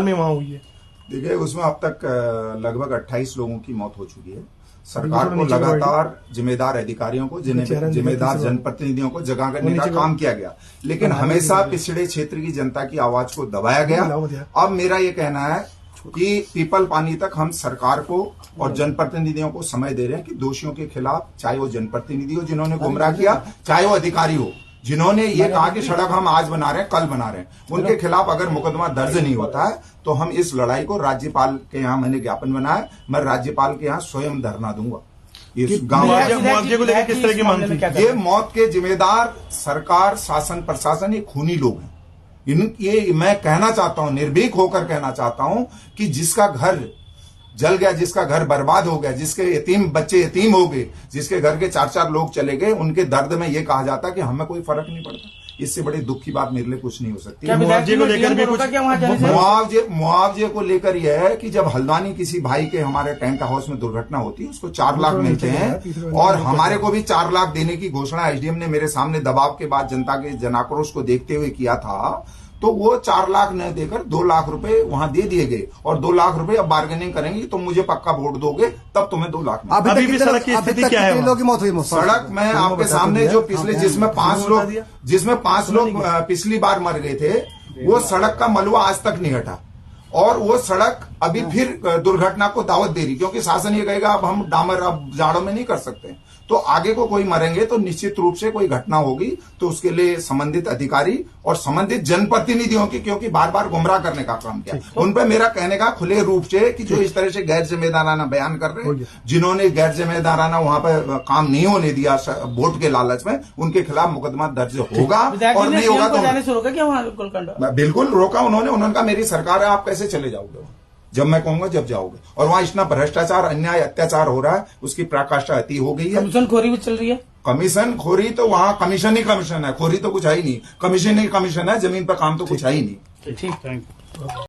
में वहां हुई है। देखिए, उसमें अब तक लगभग 28 लोगों की मौत हो चुकी है। सरकार को लगातार जिम्मेदार अधिकारियों को, जिम्मेदार जनप्रतिनिधियों को जगा करने का काम किया गया, लेकिन हमेशा पिछड़े क्षेत्र की जनता की आवाज को दबाया गया। अब मेरा ये कहना है कि पीपल पानी तक हम सरकार को और जनप्रतिनिधियों को समय दे रहे हैं कि दोषियों के खिलाफ, चाहे वो जनप्रतिनिधि हो जिन्होंने गुमराह किया, चाहे वो अधिकारी हो जिन्होंने ये कहा कि सड़क हम आज बना रहे हैं, कल बना रहे हैं, उनके खिलाफ अगर मुकदमा दर्ज नहीं होता है तो हम इस लड़ाई को राज्यपाल के यहाँ, मैंने ज्ञापन बनाया, मैं राज्यपाल के यहाँ स्वयं धरना दूंगा। इस गांव मुआवजे को लेकर किस तरह की मांग थी? ये मौत के जिम्मेदार सरकार, शासन, प्रशासन, ये खूनी लोग हैं। ये मैं कहना चाहता हूं, निर्भीक होकर कहना चाहता हूं कि जिसका घर जल गया, जिसका घर बर्बाद हो गया, जिसके यतीम बच्चे यतीम हो गए, जिसके घर के 4-4 लोग चले गए, उनके दर्द में ये कहा जाता कि हमें कोई फर्क नहीं पड़ता। इससे बड़ी दुख की बात मेरे लिए कुछ नहीं हो सकती। मुआवजे को लेकर भी कुछ मुआवजे को लेकर यह है कि जब हल्द्वानी किसी भाई के हमारे टेंट हाउस में दुर्घटना होती है, उसको 4 लाख मिलते हैं और हमारे को भी 4 लाख देने की घोषणा एसडीएम ने मेरे सामने दबाव के बाद जनता के जनाक्रोश को देखते हुए किया था। तो वो 4 लाख न देकर 2 लाख रुपए वहां दे दिए गए और 2 लाख रुपए अब बार्गेनिंग करेंगे, तुम मुझे पक्का वोट दोगे तब तुम्हें 2 लाख। अभी भी सड़क की स्थिति क्या है? लोगों की मौत हुई। सड़क में आपके सामने जो पिछले जिसमें 5 लोग पिछली बार मर गए थे, वो सड़क का मलबा आज तक नहीं हटा और वो सड़क अभी फिर दुर्घटना को दावत दे रही, क्योंकि शासन ये कहेगा अब हम डामर अब जाड़ों में नहीं कर सकते, तो आगे को कोई मरेंगे तो निश्चित रूप से कोई घटना होगी तो उसके लिए संबंधित अधिकारी और संबंधित जनप्रतिनिधियों की, क्योंकि बार बार गुमराह करने का काम किया, उन पर मेरा कहने का खुले रूप से कि जो इस तरह से गैर जिम्मेदाराना बयान कर रहे हैं, जिन्होंने गैर जिम्मेदाराना वहां पर काम नहीं होने दिया वोट के लालच में, उनके खिलाफ मुकदमा दर्ज होगा और नहीं होगा तो बिल्कुल रोका उन्होंने कहा मेरी सरकार है, आप कैसे चले जाओगे जब मैं कहूंगा जब जाओगे। और वहां इतना भ्रष्टाचार, अन्याय, अत्याचार हो रहा है, उसकी पराकाष्ठा अति हो गई है। कमीशन खोरी भी चल रही है। कमीशन खोरी तो वहां कमीशन ही कमीशन है, खोरी तो कुछ है ही नहीं। कमीशन ही कमीशन है, जमीन पर काम तो कुछ है ही नहीं। ठीक, थैंक यू।